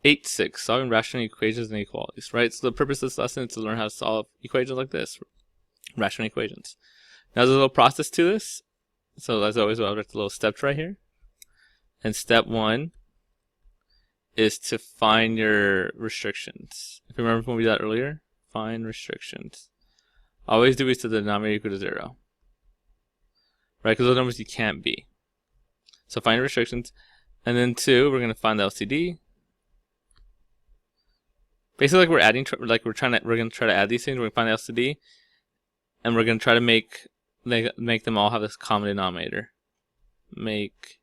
8.6, solving rational equations and inequalities, right? So the purpose of this lesson is to learn how to solve equations like this, rational equations. Now there's a little process to this. So as always, we'll have a little steps right here. And step 1 is to find your restrictions. If you remember when we did that earlier, find restrictions. Always do it to the denominator equal to 0. Right, because those numbers you can't be. So find your restrictions. And then 2, we're going to find the LCD. Basically, like we're going to try to add these things. We're going to find the LCD, and we're going to try to make them all have this common denominator. Make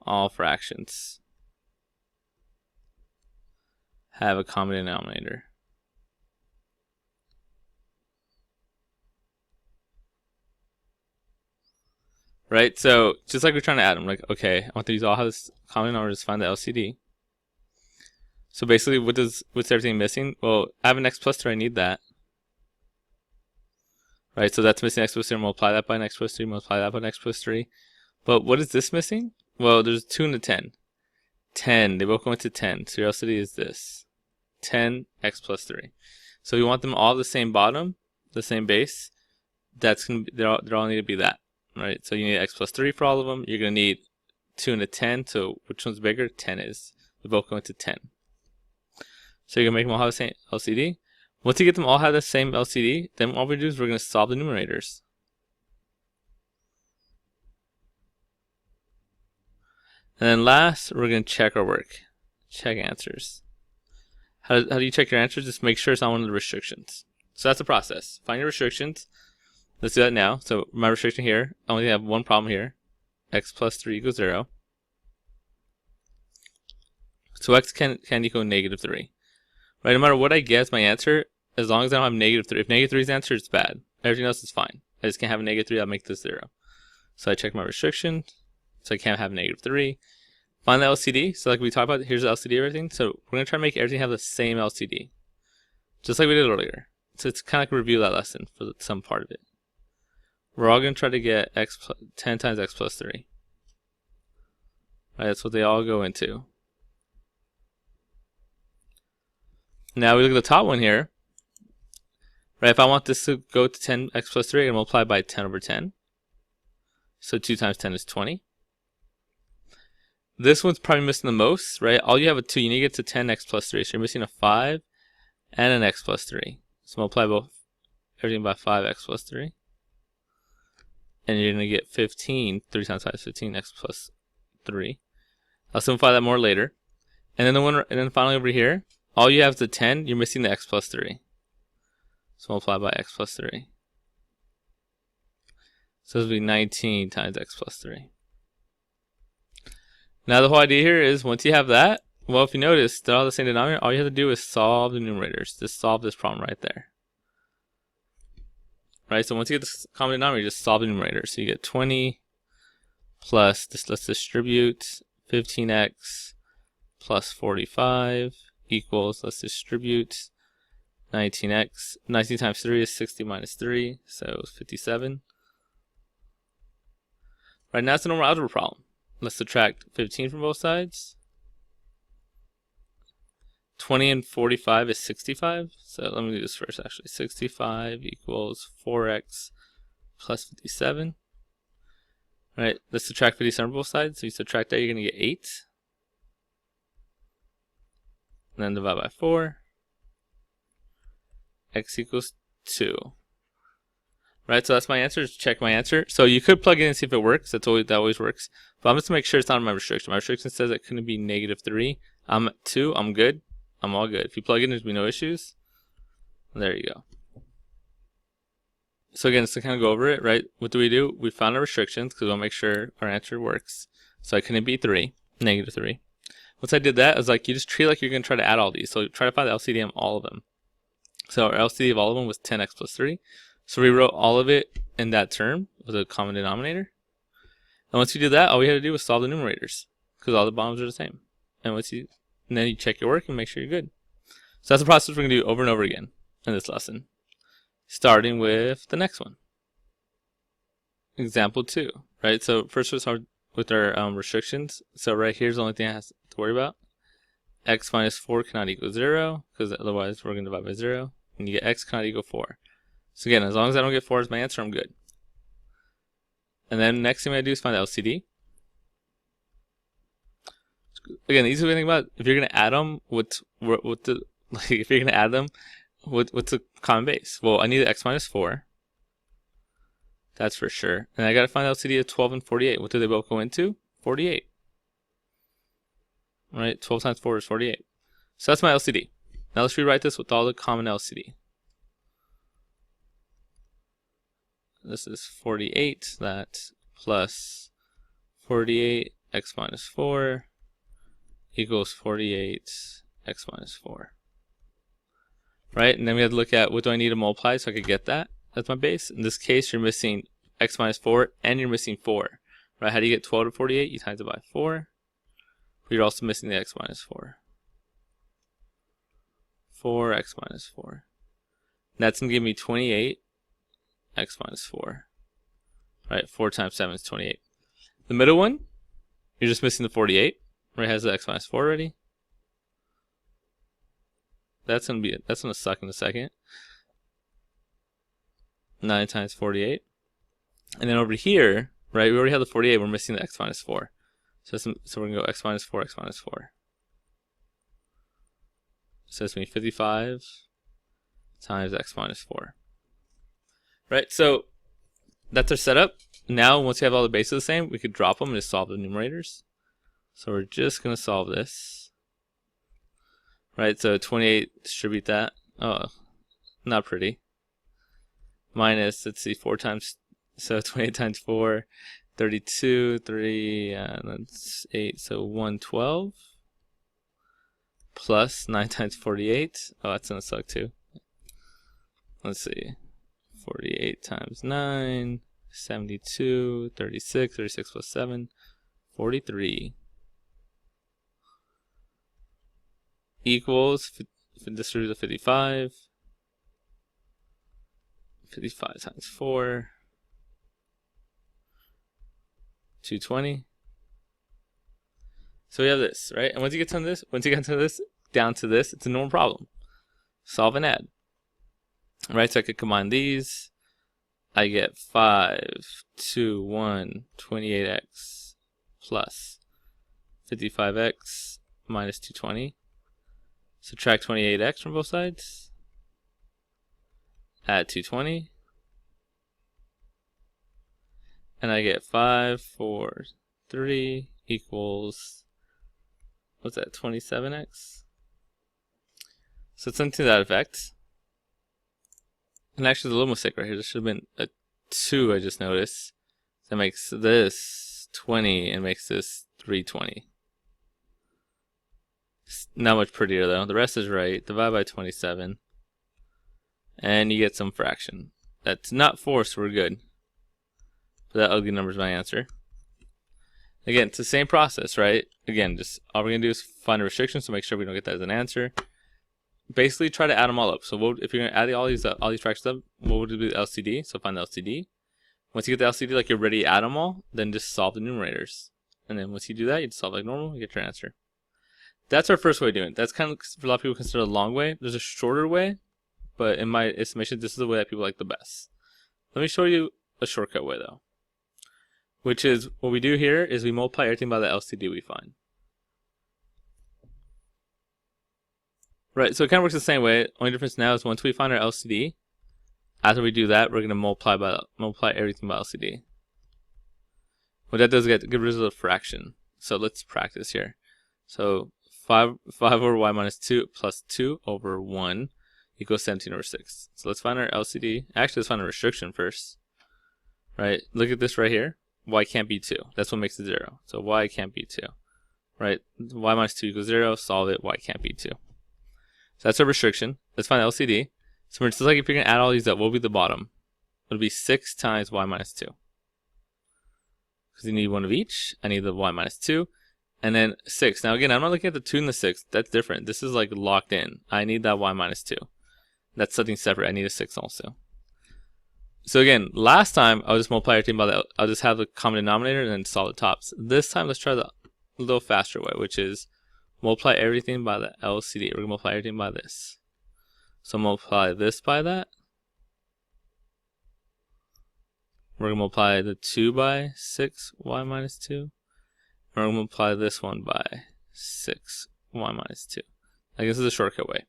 all fractions have a common denominator. Right, so just like we're trying to add them, like, okay, I want these all have this common denominator, just find the LCD. So basically, what's everything missing? Well, I have an x plus 3, I need that. Right, so that's missing x plus 3, multiply that by an x plus 3, multiply that by an x plus 3. But what is this missing? Well, there's 2 and a 10. 10, they both go into 10, so your LCD is this. 10 x plus 3. So you want them all the same bottom, the same base. That's gonna be, they all need to be that. Right, so you need x plus 3 for all of them. You're going to need 2 and a 10, so which one's bigger? 10 is. They both go into 10. So you're going to make them all have the same LCD. Once you get them all have the same LCD, then all we do is we're going to solve the numerators. And then last, we're going to check our work. Check answers. How do you check your answers? Just make sure it's on one of the restrictions. So that's the process. Find your restrictions. Let's do that now. So my restriction here, I only have one problem here. X plus 3 equals 0. So x can equal negative 3. Right, no matter what I get as my answer, as long as I don't have negative 3. If negative 3 is the answer, it's bad. Everything else is fine. I just can't have a negative 3, I'll make this 0. So I check my restriction. So I can't have negative 3. Find the LCD. So like we talked about, here's the LCD of everything. So we're going to try to make everything have the same LCD. Just like we did earlier. So it's kind of like a review of that lesson for some part of it. We're all going to try to get 10 times x plus 3. Right, that's what they all go into. Now we look at the top one here. Right, if I want this to go to 10x plus 3, I'm going to multiply by 10 over 10. So 2 times 10 is 20. This one's probably missing the most, right? All you have is 2. You need to get to 10x plus 3. So you're missing a 5 and an x plus 3. So multiply everything by 5x plus 3. And you're going to get 15. 3 times 5 is 15, x plus 3. I'll simplify that more later. And then finally over here, all you have is the 10. You're missing the x plus 3. So multiply by x plus 3. So this will be 19 times x plus 3. Now the whole idea here is once you have that, well, if you notice, they're all the same denominator. All you have to do is solve the numerators. Just solve this problem right there. Right, so once you get this common denominator, you just solve the numerator. So you get 20 plus this. Let's distribute 15x plus 45 equals. Let's distribute 19x. 19 times 3 is 60 minus 3, so it's 57. Right, now it's a normal algebra problem. Let's subtract 15 from both sides. 20 and 45 is 65. So let me do this first actually. 65 equals 4x plus 57. All right, let's subtract 57 from both sides. So you subtract that, you're going to get 8. And then divide by 4. X equals 2. Right, so that's my answer. Just check my answer. So you could plug in and see if it works. That always works. But I'm just going to make sure it's not in my restriction. My restriction says it couldn't be negative 3. I'm at 2. I'm good. I'm all good. If you plug in, there's be no issues. There you go. So again, just to kind of go over it, right? What do? We found our restrictions because we'll make sure our answer works. So I couldn't be 3, negative 3. Once I did that, I was like, you just treat it like you're going to try to add all these. So try to find the LCD of all of them. So our LCD of all of them was 10x plus 3. So we wrote all of it in that term with a common denominator. And once you did that, all we had to do was solve the numerators because all the bottoms are the same. And then you check your work and make sure you're good. So that's the process we're going to do over and over again in this lesson. Starting with the next one. Example 2, right? So first we'll start with our restrictions. So right here's the only thing I have to worry about. x minus 4 cannot equal 0, because otherwise we're going to divide by 0. And you get x cannot equal 4. So again, as long as I don't get 4 as my answer, I'm good. And then next thing I do is find the LCD. Again, the easy way to think about it, if you're going to add them, if you're going to add them, what's the common base? Well, I need the x minus 4. That's for sure. And I got to find the LCD of 12 and 48. What do they both go into? 48. Right? 12 times 4 is 48. So that's my LCD. Now let's rewrite this with all the common LCD. This is 48, that plus 48 x minus 4 equals 48 x minus 4. Right? And then we have to look at what do I need to multiply so I could get that as my base. In this case, you're missing x minus 4 and you're missing 4. Right? How do you get 12 to 48? You times it by 4. But you're also missing the x minus 4. 4x minus 4. That's going to give me 28 x minus 4. Right? 4 times 7 is 28. The middle one, you're just missing the 48. Right? It has the x minus 4 already. That's gonna suck in a second. 9 times 48. And then over here, right, we already have the 48, we're missing the x minus 4. So we're gonna go x minus 4, x minus 4. So it's gonna be 55 times x minus 4. Right, so that's our setup. Now, once you have all the bases the same, we could drop them and just solve the numerators. So we're just gonna solve this. Right, so 28, distribute that. Oh, not pretty. Minus, let's see, 4 times, so 28 times 4, 32, 3, that's 8, so 112. Plus 9 times 48. Oh, that's gonna suck too. Let's see, 48 times 9, 72, 36, 36 plus 7, 43. Equals, distribute to 55. 55 times 4. 220. So we have this, right? And once you get to this, down to this, it's a normal problem. Solve and add. Right, so I could combine these. I get 5, 2, 1, 28x plus 55x minus 220. Subtract 28x from both sides. Add 220. And I get 5, 4, 3 equals, what's that, 27x? So it's something to that effect. And actually, there's a little mistake right here. There should have been a 2, I just noticed. That makes this 20 and makes this 320. Not much prettier though. The rest is right. Divide by 27. And you get some fraction. That's not 4, so we're good. But that ugly number is my answer. Again, it's the same process, right? Again, just all we're going to do is find a restriction, so make sure we don't get that as an answer. Basically, try to add them all up. So if you're going to add all these fractions up, what would be the LCD? So find the LCD. Once you get the LCD, like you're ready to add them all, then just solve the numerators. And then once you do that, you just solve like normal, you get your answer. That's our first way of doing it. That's kind of, for a lot of people, considered a long way. There's a shorter way, but in my estimation, this is the way that people like the best. Let me show you a shortcut way, though. Which is, what we do here is we multiply everything by the LCD we find. Right, so it kind of works the same way. Only difference now is once we find our LCD, after we do that, we're going to multiply everything by LCD. What that does is get rid of the fraction. So let's practice here. So 5 over y minus 2 plus 2 over 1 equals 17 over 6. So let's find our LCD. Actually, let's find a restriction first. Right, look at this right here. Y can't be 2. That's what makes it 0. So y can't be 2. Right, y minus 2 equals 0. Solve it. Y can't be 2. So that's our restriction. Let's find LCD. So it's like if you're going to add all these up, what will be the bottom? It'll be 6 times y minus 2. Because you need one of each. I need the y minus 2. And then 6. Now again, I'm not looking at the 2 and the 6. That's different. This is like locked in. I need that y minus 2. That's something separate. I need a 6 also. So again, last time I'll just multiply everything by the, I'll just have the common denominator and then solve the tops. This time let's try the little faster way, which is multiply everything by the LCD. We're going to multiply everything by this. So multiply this by that. We're going to multiply the 2 by 6y minus 2. And we're going to multiply this one by 6y minus 2. I guess this is a shortcut way.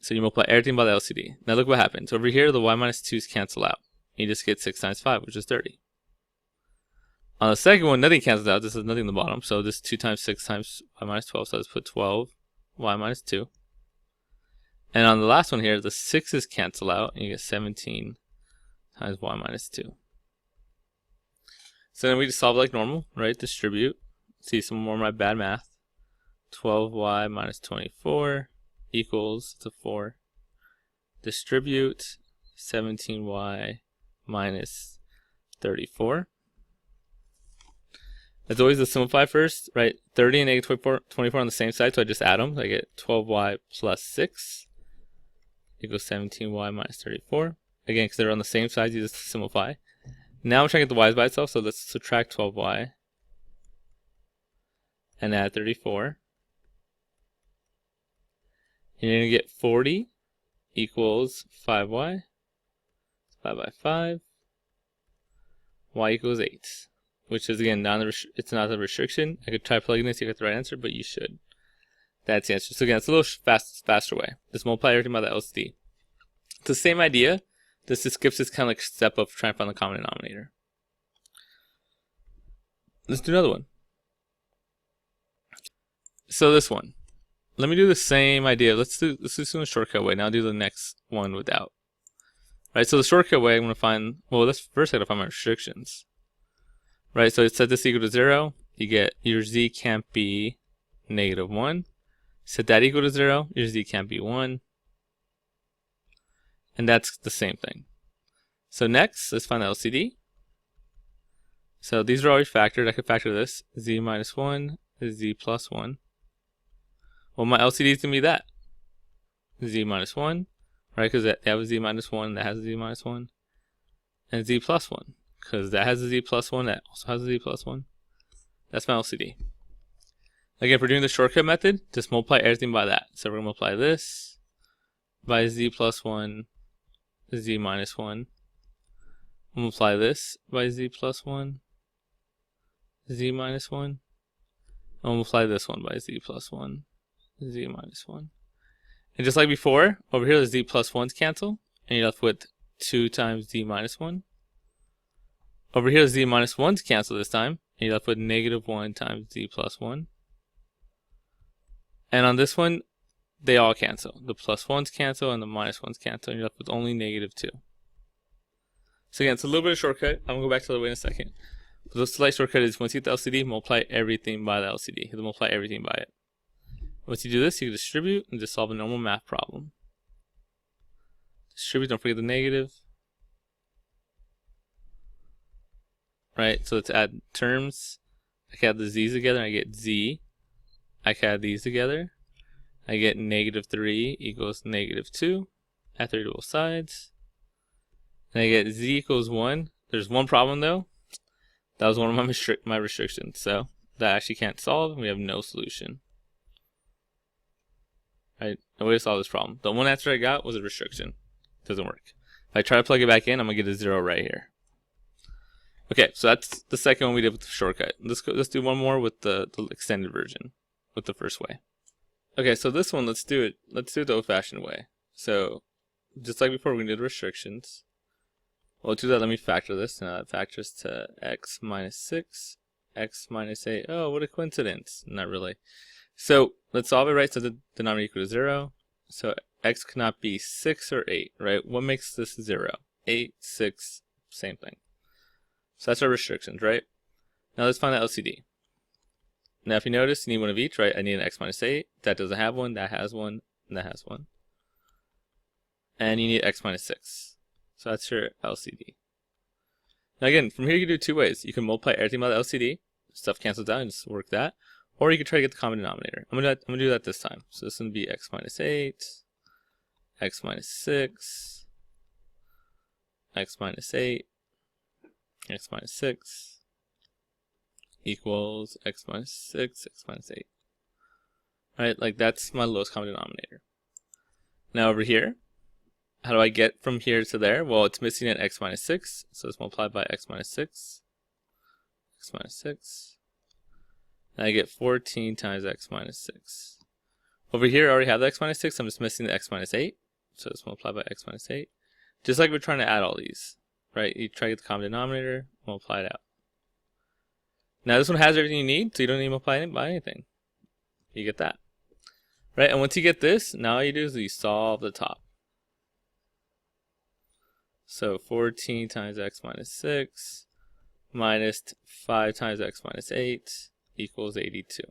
So you multiply everything by the LCD. Now look what happens. Over here, the y minus 2's cancel out. You just get 6 times 5, which is 30. On the second one, nothing cancels out. This is nothing in the bottom. So this 2 times 6 times y minus 12. So let's put 12 y minus 2. And on the last one here, the 6's cancel out. And you get 17 times y minus 2. So then we just solve like normal, right? Distribute. See some more of my bad math. 12y minus 24 equals to 4. Distribute 17y minus 34. As always, the simplify first, right? 30 and negative 24 on the same side, so I just add them. So I get 12y plus 6 equals 17y minus 34. Again, because they're on the same side, you just simplify. Now I'm trying to get the y's by itself, so let's subtract 12y and add 34. And you're going to get 40 equals 5y. 5 by 5. Y equals 8. Which is, again, it's not a restriction. I could try plugging this to get the right answer, but you should. That's the answer. So again, it's a little faster way. Just multiply everything by the LCD. It's the same idea. This just skips this kind of like step of trying to find the common denominator. Let's do another one. So this one. Let me do the same idea. Let's do this in a shortcut way. Now do the next one without. Right, so the shortcut way I'm going to find, well, let's first I got to find my restrictions. Right, so it set this equal to 0. You get your z can't be negative 1. Set that equal to 0. Your z can't be 1. And that's the same thing. So next, let's find the LCD. So these are always factored. I could factor this. Z minus 1 is z plus 1. Well, my LCD is going to be that. Z minus 1. Right, because they have a z minus 1. That has a z minus 1. And z plus 1. Because that has a z plus 1. That also has a z plus 1. That's my LCD. Again, if we're doing the shortcut method, just multiply everything by that. So we're going to multiply this by z plus 1, z minus 1. Multiply this by z plus 1, z minus 1. And multiply this one by z plus 1, z minus 1. And just like before, over here the z plus 1's cancel. And you're left with 2 times z minus 1. Over here the z minus 1's cancel this time. And you're left with negative 1 times z plus 1. And on this one, they all cancel. The plus 1's cancel and the minus 1's cancel. And you're left with only negative 2. So again, it's a little bit of shortcut. I'm going to go back to the way in a second. But the slight shortcut is once you get the LCD, multiply everything by the LCD. You have to multiply everything by it. Once you do this, you can distribute and just solve a normal math problem. Distribute, don't forget the negative. Right, so let's add terms. I can add the z's together and I get z. I can add these together. I get negative 3 equals negative 2. Add 3 to both sides. And I get z equals 1. There's one problem though. That was one of my restrictions. So that actually can't solve. We have no solution. Right? No way to solve this problem. The one answer I got was a restriction. Doesn't work. If I try to plug it back in, I'm going to get a 0 right here. Okay, so that's the second one we did with the shortcut. Let's do one more with the extended version, with the first way. Okay, so this one, let's do it the old-fashioned way. So, just like before, we're going to do the restrictions. Well, to do that, let me factor this. Now that factors to x minus 6, x minus 8. Oh, what a coincidence. Not really. So, let's solve it, right? So the denominator equal to 0. So, x cannot be 6 or 8, right? What makes this 0? 8, 6, same thing. So that's our restrictions, right? Now let's find the LCD. Now if you notice, you need one of each, right? I need an x minus 8. That doesn't have one. That has one. And that has one. And you need x minus 6. So that's your LCD. Now again, from here you can do two ways. You can multiply everything by the LCD. Stuff cancels out and just work that. Or you can try to get the common denominator. I'm gonna do that this time. So this is going to be x minus 8, x minus 6, x minus 8, x minus 6 equals x minus 6, x minus 8. right? Like that's my lowest common denominator. Now over here, how do I get from here to there? Well, it's missing an x minus 6, so it's multiplied by x minus 6, x minus 6, and I get 14 times x minus 6. Over here, I already have the x minus 6, I'm just missing the x minus 8, so it's multiplied by x minus 8. Just like we're trying to add all these, right? You try to get the common denominator, multiply it out. Now this one has everything you need, so you don't need to multiply it by anything. You get that. Right, and once you get this, now all you do is you solve the top. So 14 times x minus 6 minus 5 times x minus 8 equals 82.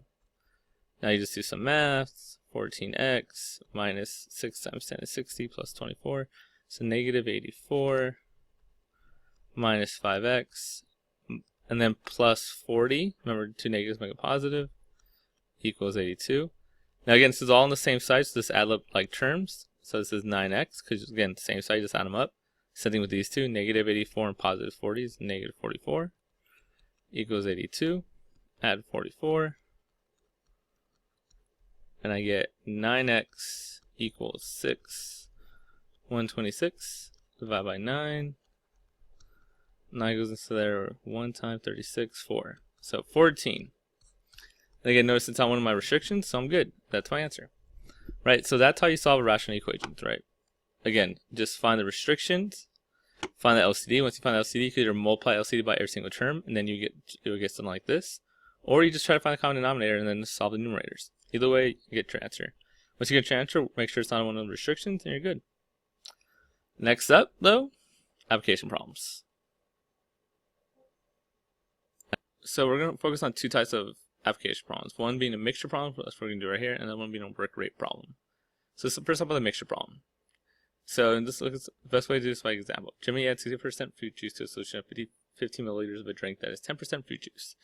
Now you just do some math. 14x minus 6 times 10 is 60 plus 24. So negative 84 minus 5x. And then plus 40. Remember, two negatives make a positive. Equals 82. Now again, this is all on the same side, so this add up like terms. So this is 9x, because again, the same side, just add them up. Same thing with these two, negative 84 and positive 40 is negative 44. Equals 82. Add 44. And I get 9x equals 6. 126 divided by 9. 9 goes into there 1 times 36, 4. So 14. Again, notice it's not one of my restrictions, so I'm good. That's my answer. Right, so that's how you solve a rational equation, right? Again, just find the restrictions, find the LCD. Once you find the LCD, you can either multiply LCD by every single term, and then you get something like this. Or you just try to find the common denominator and then solve the numerators. Either way, you get your answer. Once you get your answer, make sure it's not one of the restrictions, and you're good. Next up, though, application problems. So we're going to focus on two types of application problems. One being a mixture problem, that's what we're going to do right here, and then one being a work rate problem. So first up with the mixture problem. So in this, look at the best way to do this by example. Jimmy adds 60% fruit juice to a solution of 50 milliliters of a drink that is 10% fruit juice.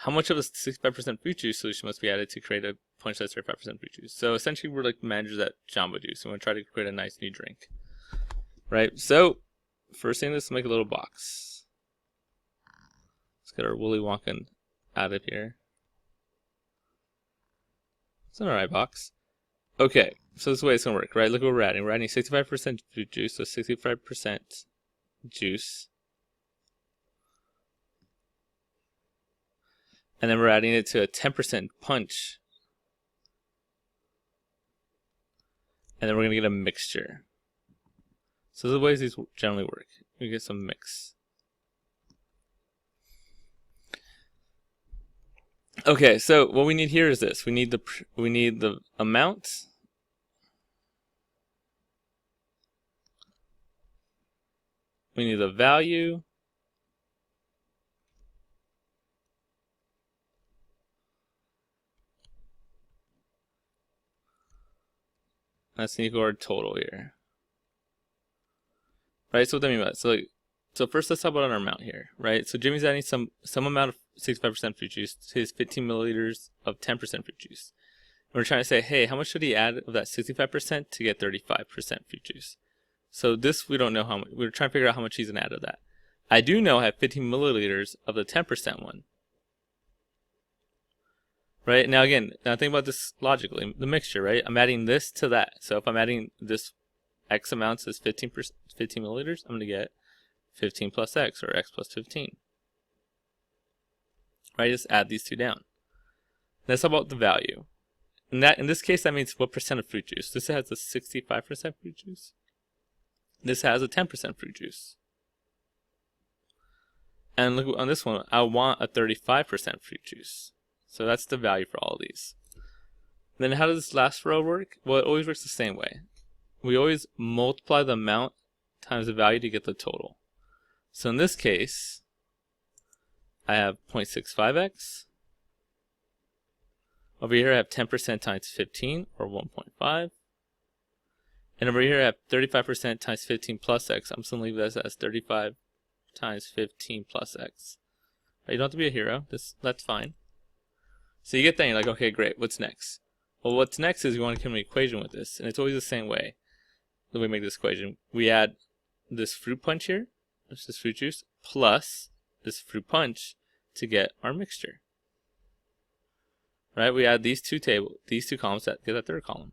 How much of the 65% fruit juice solution must be added to create a punch that's 35% fruit juice? So essentially, we're like managers at Jamba Juice, and we're trying to create a nice new drink. Right? So first thing, let's make a little box. Let's get our Willy Wonka out of here. It's an alright box. Okay, so this is the way it's going to work, right? Look what we're adding. We're adding 65% fruit juice, so 65% juice. And then we're adding it to a 10% punch. And then we're going to get a mixture. So the ways these generally work. We get some mix. Okay, so what we need here is this. We need the amount. We need the value. That's an equal to our total here. Right, so what do I mean by that? So first let's talk about our amount here, right? So Jimmy's adding some amount of 65% fruit juice to his 15 milliliters of 10% fruit juice. And we're trying to say, hey, how much should he add of that 65% to get 35% fruit juice? So this, we don't know how much. We're trying to figure out how much he's going to add of that. I do know I have 15 milliliters of the 10% one. Right, now again, now think about this logically. The mixture, right? I'm adding this to that. So if I'm adding this X amounts is 15 milliliters, I'm going to get 15 plus X, or X plus 15. Right, just add these two down. Let's talk about the value. In this case, that means what percent of fruit juice. This has a 65% fruit juice. This has a 10% fruit juice. And look on this one, I want a 35% fruit juice. So that's the value for all of these. Then how does this last row work? Well, it always works the same way. We always multiply the amount times the value to get the total. So in this case, I have 0.65x. Over here I have 10% times 15, or 1.5. And over here I have 35% times 15 plus x. I'm just going to leave this as 35 times 15 plus x. You don't have to be a hero. That's fine. So you get that and you're like, okay, great. What's next? Well, what's next is we want to come to an equation with this. And it's always the same way that we make this equation. We add this fruit punch here, which is this fruit juice, plus this fruit punch to get our mixture. right? We add these two columns that get that third column.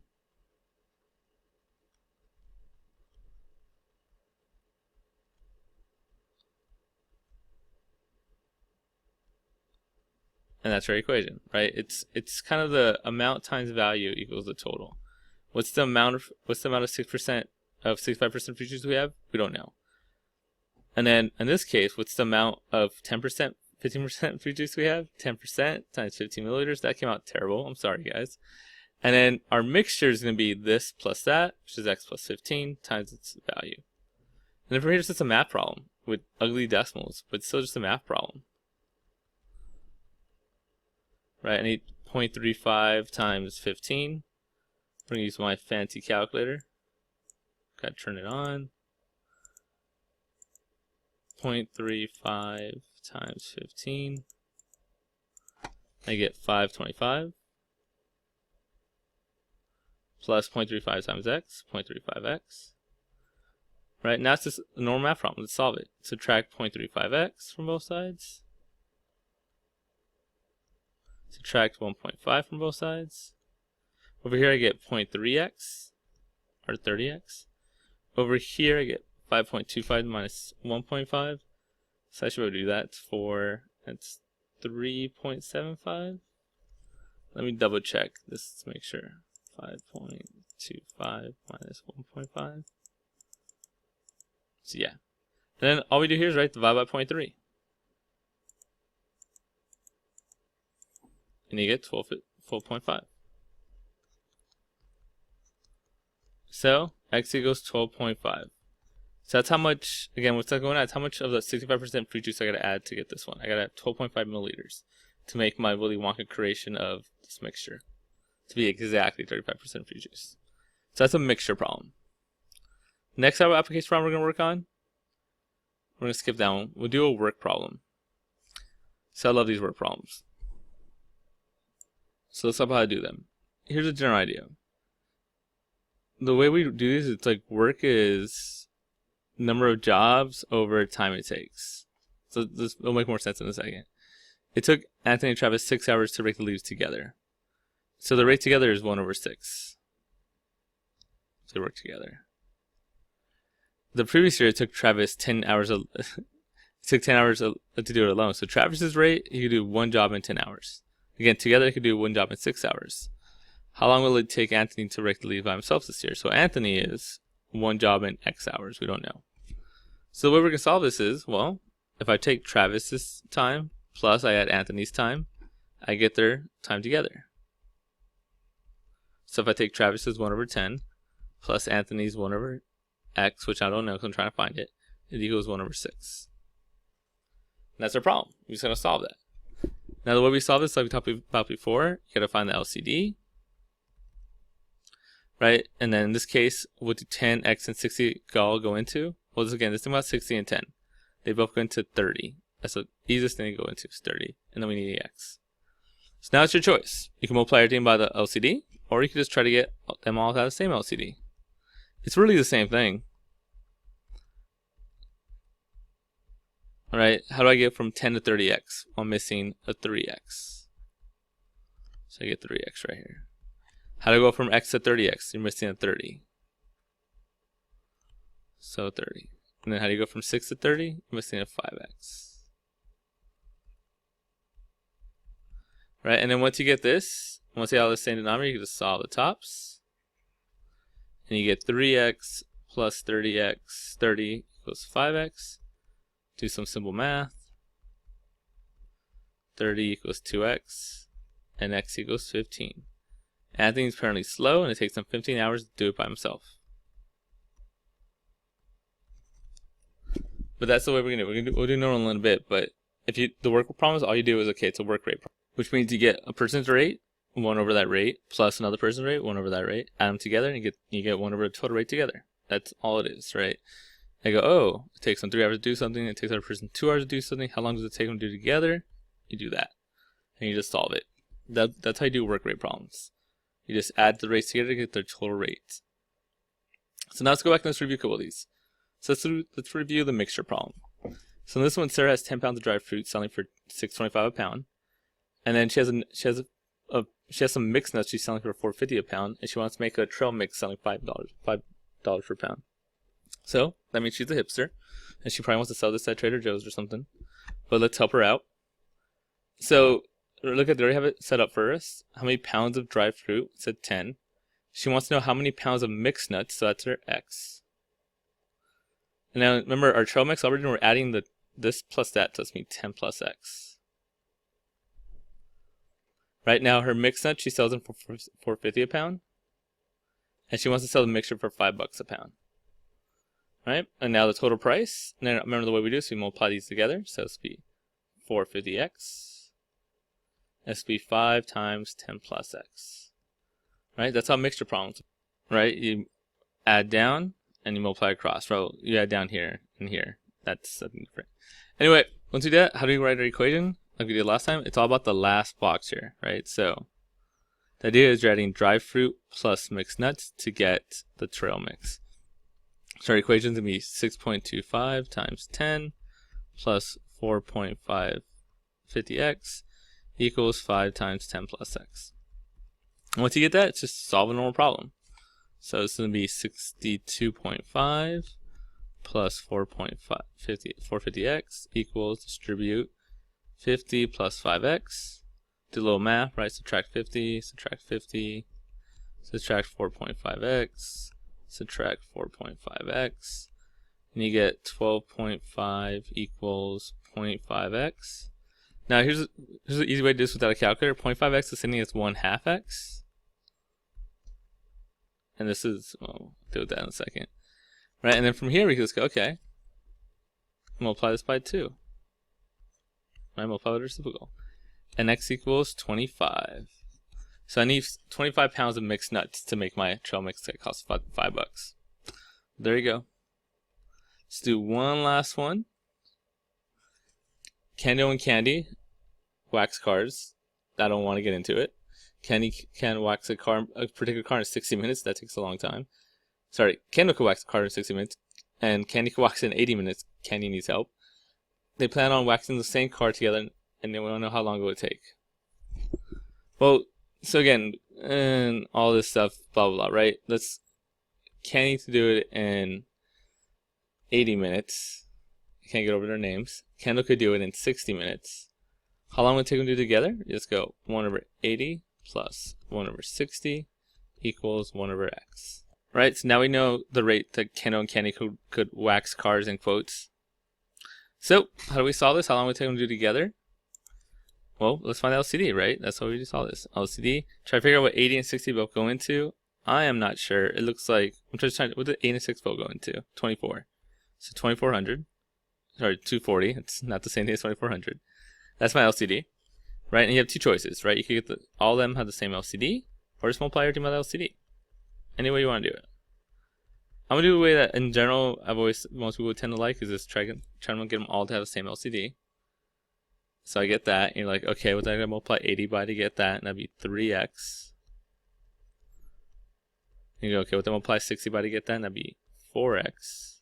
And that's our equation, right? It's kind of the amount times value equals the total. What's the amount of 6% of 65% free juice we have? We don't know. And then in this case, what's the amount of 10%, 15% free juice we have? 10% times 15 milliliters. That came out terrible. I'm sorry, guys. And then our mixture is going to be this plus that, which is x plus 15 times its value. And then from here, it's just a math problem with ugly decimals, but it's still just a math problem. Right, I need 0.35 times 15. I'm going to use my fancy calculator. Got to turn it on. 0.35 times 15. I get 525. Plus 0.35 times x, 0.35x. Right, now it's just a normal math problem. Let's solve it. Subtract 0.35x from both sides. Subtract 1.5 from both sides. Over here I get 0.3x, or 30x. Over here I get 5.25 minus 1.5. So I should be able to do that. That's 3.75. Let me double check this to make sure. 5.25 minus 1.5. So yeah. And then all we do here is divide by 0.3. And you get 12.5. So x equals 12.5. So that's how much, again, what's that going on? It's how much of the 65% fruit juice I gotta add to get this one. I gotta add 12.5 milliliters to make my Willy Wonka creation of this mixture to be exactly 35% fruit juice. So that's a mixture problem. Next application problem we're gonna work on, we're gonna skip that one. We'll do a work problem. So I love these work problems. So let's talk about how to do them. Here's a general idea. The way we do this, it's like work is number of jobs over time it takes. So this will make more sense in a second. It took Anthony and Travis 6 hours to rake the leaves together. So the rate together is 1 over 6. So they work together. The previous year it took Travis 10 hours. It took 10 hours to do it alone. So Travis's rate, he could do 1 job in 10 hours. Again, together he could do 1 job in 6 hours. How long will it take Anthony to rake the leaves by himself this year? So Anthony is 1 job in X hours. We don't know. So the way we're going to solve this is, well, if I take Travis's time plus I add Anthony's time, I get their time together. So if I take Travis's 1 over 10 plus Anthony's 1 over X, which I don't know because I'm trying to find it, it equals 1 over 6. And that's our problem. We're just going to solve that. Now the way we solve this, like we talked about before, you got to find the LCD. Right? And then in this case, what do 10, X, and 60 all go into? Well, this thing about 60 and 10. They both go into 30. That's the easiest thing to go into is 30. And then we need the X. So now it's your choice. You can multiply everything by the LCD, or you can just try to get them all to have the same LCD. It's really the same thing. Alright, how do I get from 10 to 30x? Well, I'm missing a 3x. So I get 3x right here. How do I go from x to 30x? You're missing a 30. So 30. And then how do you go from 6 to 30? You're missing a 5x. Right, and then once you get this, once you have the same denominator, you can just solve the tops. And you get 3x plus 30x, 30 equals 5x. Do some simple math. 30 equals 2x, and x equals 15. Anthony's apparently slow, and it takes him 15 hours to do it by himself. But that's the way we're gonna do. We'll do normal in a little bit, but if the work problem is all you do is okay, it's a work rate problem, which means you get a person's rate, 1 over that rate, plus another person's rate, 1 over that rate. Add them together, and you get 1 over the total rate together. That's all it is, right? I go, oh, it takes them 3 hours to do something. It takes another person 2 hours to do something. How long does it take them to do together? You do that, and you just solve it. That's how you do work rate problems. You just add the rates together to get their total rate. So now let's go back and let's review a couple of these. So let's review the mixture problem. So in this one, Sarah has 10 pounds of dried fruit selling for $6.25 a pound, and then she has she has some mixed nuts she's selling for $4.50 a pound, and she wants to make a trail mix selling $5 per pound. So that means she's a hipster, and she probably wants to sell this at Trader Joe's or something. But let's help her out. So look at, they already have it set up for us. How many pounds of dried fruit? It said 10. She wants to know how many pounds of mixed nuts, so that's her X. And now remember, our trail mix already, we're adding this plus that, so it's me 10 plus X. Right now, her mixed nuts, she sells them for $4.50 a pound, and she wants to sell the mixture for $5 a pound. Right? And now the total price, and then remember the way we do this, we multiply these together, so it's be 450x, it's be 5 times 10 plus x. Right? That's how mixture problems, right? You add down and you multiply across. Well, you add down here and here. That's something different. Anyway, once we do that, how do we write our equation? Like we did last time, it's all about the last box here, right? So the idea is you're adding dried fruit plus mixed nuts to get the trail mix. So our equation is going to be 6.25 times 10 plus 4.550x equals 5 times 10 plus x. And once you get that, it's just solve a normal problem. So it's going to be 62.5 plus 450x equals, distribute 50 plus 5x. Do a little math, right? Subtract 50, subtract 50, subtract 4.5x, subtract 4.5x, and you get 12.5 equals 0.5x. Now here's an easy way to do this without a calculator. 0.5x is sitting as 1/2 x. And this is, well, we'll deal with that in a second. Right, and then from here we can just go, okay, multiply this by 2. Right, multiply with reciprocal. And x equals 25. So I need 25 pounds of mixed nuts to make my trail mix that costs $5. There you go. Let's do one last one. Kendo and Candy wax cars. I don't want to get into it. Candy can wax a particular car in 60 minutes. That takes a long time. Sorry, Kendo can wax a car in 60 minutes, and Candy can wax it in 80 minutes. Candy needs help. They plan on waxing the same car together, and they want to know how long it would take. Well, so again, and all this stuff, blah, blah, blah, right? Candy to do it in 80 minutes. I can't get over their names. Kendall could do it in 60 minutes. How long would it take them to do together? You just go 1/80 plus 1/60 equals 1/x. Right, so now we know the rate that Kendall and Candy could wax cars in quotes. So, how do we solve this? How long would it take them to do together? Well, let's find the LCD, right? That's how we just solve this. LCD, try to figure out what 80 and 60 both go into. I am not sure. It looks like, I'm just trying to, what did 8 and 6 both go into? 24. So 2400. Sorry, 240. It's not the same thing as 2400. That's my LCD, right? And you have two choices, right? You could get all of them have the same LCD, or just multiply everything by the LCD. Any way you want to do it. I'm gonna do a way that, in general, most people would tend to like, is just trying to get them all to have the same LCD. So I get that, and you're like, okay, what did I gotta multiply 80 by to get that? And that'd be 3x. And you go, okay, what did I multiply 60 by to get that? And that'd be 4x.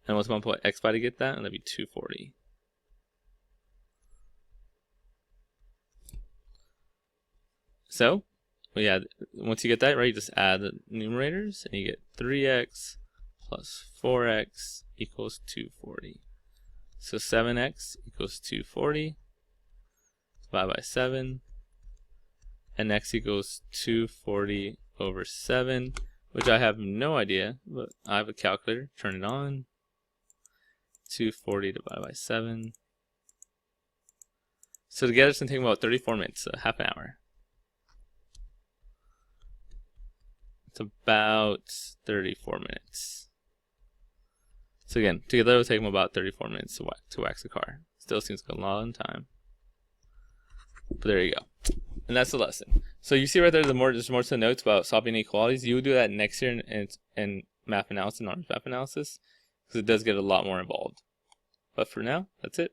And what's multiply x by to get that? And that'd be 240. So, once you get that, right, you just add the numerators, and you get 3x plus 4x equals 240. So 7x equals 240, divided by 7, and x equals 240 over 7, which I have no idea, but I have a calculator. Turn it on. 240 divided by 7. So together it's going to take about 34 minutes, so half an hour. It's about 34 minutes. So again, together it will take them about 34 minutes to wax a car. Still seems like a long time. But there you go. And that's the lesson. So you see right there, there's more to the notes about solving inequalities. You would do that next year in math analysis, non-math analysis, because it does get a lot more involved. But for now, that's it.